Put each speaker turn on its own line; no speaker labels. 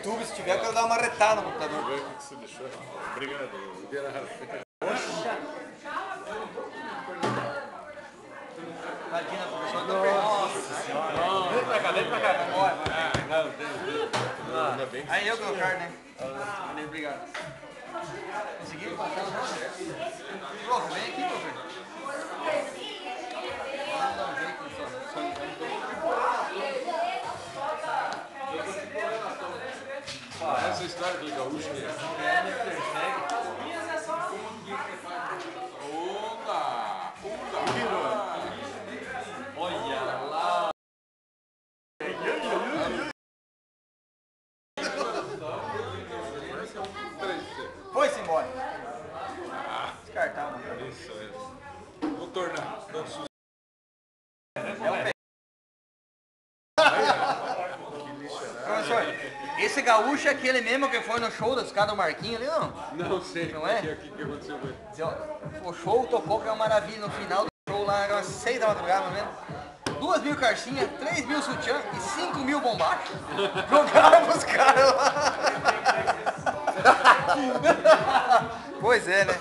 YouTube, se tiver, eu quero dar uma retada no computador.
Vamos ver o que você deixou. Obrigado.
Poxa! Imagina, professor. Nossa senhora. Vem pra cá, bora.
Ainda bem que
Aí eu colocar, né? Obrigado. Conseguiu passar o nome? Prof, vem aqui, professor. Vamos dar um jeito só.
essa história que gaúcho que é.
Olha lá. Foi-se embora. Descartar, mano.
Isso é. Vou tornar.
Professor, esse gaúcho é aquele mesmo que foi no show dos caras do Marquinhos ali, não?
Não sei.
Não é?
O que aconteceu com ele?
O show tocou que é uma maravilha. No final do show lá, era umas 6 da madrugada, mesmo. 2.000 carcinhas, 3.000 sutiã e 5.000 bombachos. Jogaram pros caras lá. Pois é, né?